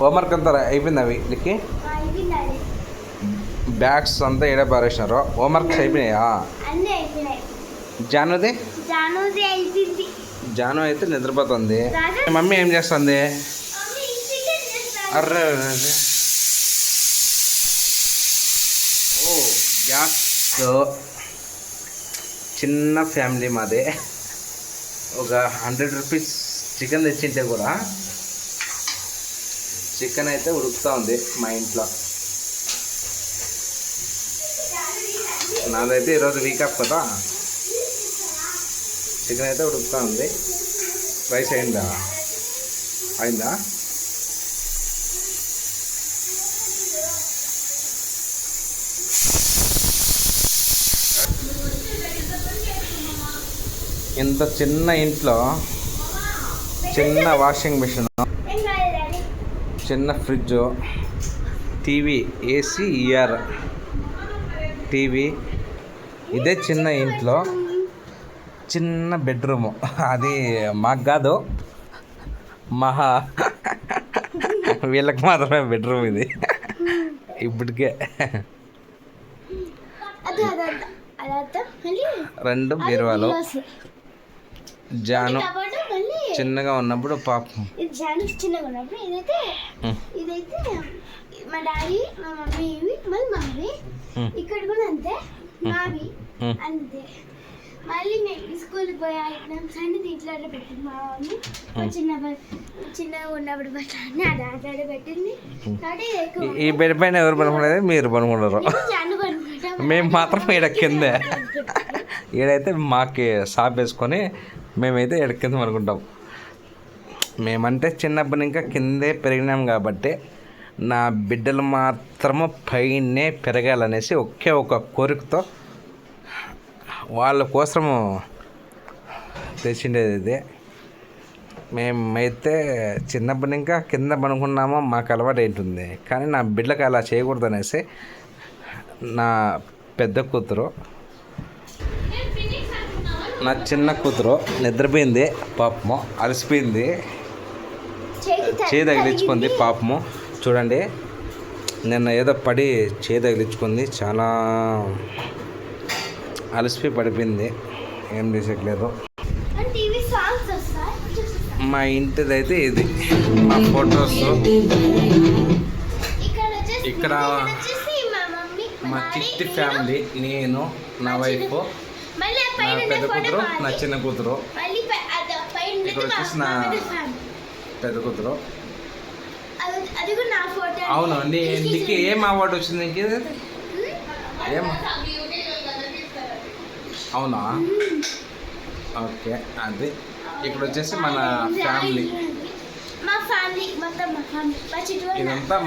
Homework అంతా అయిపోయింది అవి నీకు బ్యాగ్స్ అంతా ఏడా పారేసినారు హోంవర్క్స్ అయిపోయినాయా జానుది జాను అయితే నిద్రపోతుంది మమ్మీ ఏం చేస్తుంది అర్రే ఓ గ్యాస్ చిన్న ఫ్యామిలీ మాదే ఒక 100 రూపీస్ చికెన్ తెచ్చింటే కూడా చికెన్ అయితే ఉడుకుతూ ఉంది మా ఇంట్లో నాదైతే ఈరోజు వీక్ ఆఫ్ కదా చికెన్ అయితే ఉడుకుతూ ఉంది రైస్ అయిందా ఇంత చిన్న ఇంట్లో చిన్న వాషింగ్ మిషన్ చిన్న fridge TV AC year TV ఇదే చిన్న ఇంట్లో చిన్న బెడ్రూము అది మాకు కాదు వీళ్ళకి మాత్రమే బెడ్రూమ్ ఇది ఇప్పటికే 2 బీరువాలు జాను చిన్నగా ఉన్నప్పుడు పాపం ఇదైతే మా డాడీ మా మమ్మీ మళ్ళీ మమ్మీ ఇక్కడ కూడా అంతే మావి అంతే మళ్ళీ మేము స్కూల్కి పోయి ఎగ్జామ్స్ అన్ని దీంట్లో పెట్టింది మా మమ్మీ చిన్నగా ఉన్నప్పుడు బట్టలన్నీ అది పెట్టింది ఈ బెడ్ పైన ఎవరు పనుకోలేదు మీరు పనుకుంటారు మేము మాత్రం ఈడ కిందే ఈడైతే మాకి షాప్ వేసుకొని మేమైతే ఈడ కింద పనుకుంటాం మేమంటే చిన్నప్పటి ఇంకా కిందే పెరిగినాం కాబట్టి నా బిడ్డలు మాత్రము పైనే పెరగాలనేసి ఒకే ఒక కోరికతో వాళ్ళ కోసము తెచ్చిండేది ఇది మేమైతే చిన్నప్పటి ఇంకా కింద పనుకున్నామో మాకు అలవాటు ఏంటుంది కానీ నా బిడ్డలకు అలా చేయకూడదు అనేసి నా పెద్ద కూతురు నా చిన్న కూతురు నిద్రపోయింది పాపము అలసిపోయింది చేయి తగిలించుకుంది పాపము చూడండి నిన్న ఏదో పడి చేయి తగిలించుకుంది చాలా అలసిపోయి పడిపోయింది ఏం చేసేట్లేదు మా ఇంటిదైతే ఇది మా ఫొటోస్ ఇక్కడ మా చిట్టి ఫ్యామిలీ నేను నా వైఫ్ నా పెద్ద కూతురు నా చిన్న కూతురు ఇక్కడ వచ్చేసి నా పెద్ద కూతురు అవును నీకు ఏం అవార్డు వచ్చింది నీకు ఏం అవునా ఓకే అది ఇక్కడ వచ్చేసి మన ఫ్యామిలీ ఇదంతా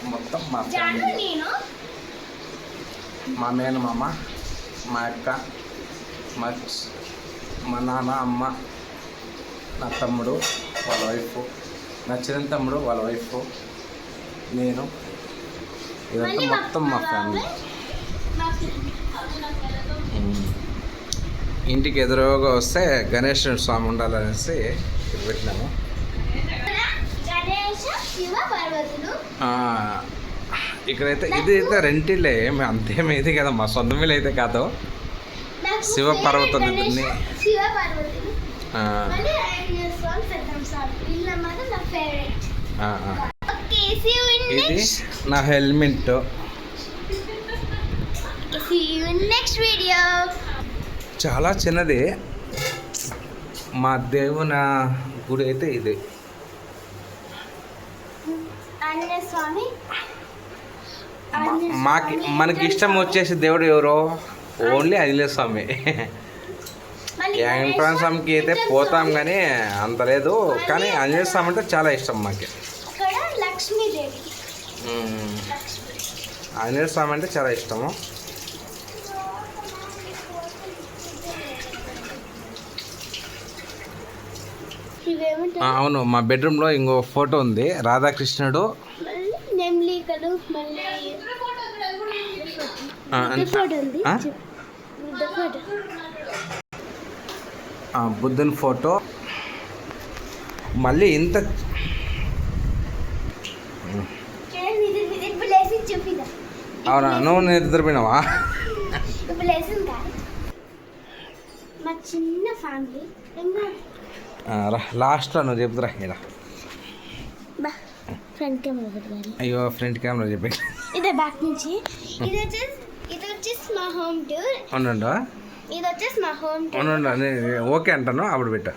మొత్తం మా ఫ్యామిలీ మా మేనమామ మా అక్క మా నాన్న అమ్మ నా తమ్ముడు వాళ్ళ వైఫ్ నా చిన్న తమ్ముడు వాళ్ళ వైఫ్ నేను ఇదంతా మొత్తం మా ఫ్యామిలీ ఇంటికి ఎదురుగా వస్తే గణేశ్వర స్వామి ఉండాలనేసి ఇక్కడ పెట్టినాము ఇక్కడైతే ఇది అయితే రెంటిలే అంతేమి ఇది కదా మా సొంత వీళ్ళు అయితే కాదు శివ పార్వతులు ఇది నా హెల్మెట్ చాలా చిన్నది మా దేవుని గుడి అయితే ఇది మనకి ఇష్టం వచ్చేసి దేవుడు ఎవరో ఓన్లీ ఆంజనేయ స్వామి వెంకటరమణ స్వామికి అయితే పోతాం కానీ అంత లేదు కానీ ఆంజనేయ స్వామి అంటే చాలా ఇష్టం మాకు ఆంజనేయ స్వామి అంటే చాలా ఇష్టము అవును మా బెడ్రూమ్లో ఇంకో ఫోటో ఉంది రాధాకృష్ణుడు బుద్ధుని ఫోటో మళ్ళీ ఇంత చూపిద్దాం. అవునా నువ్వు నిద్రపోయినావా? ఇప్పుడు లెసన్ కాదు, మా చిన్న ఫ్యామిలీ ఇంకా రా లాస్ట్లో నువ్వు చెప్తురా ఇలా. బా ఫ్రంట్ కెమెరా పెట్టుకోవాలి. అయ్యో ఫ్రంట్ కెమెరా చెప్పి ఇదే బ్యాక్ నుంచి. ఇది వచ్చేసి మా హోమ్ టూర్. ఉండు ఇది వచ్చేసి మా హోమ్ టూర్. ఉండు ఓకే అంటాను అప్పుడు పెట్టా.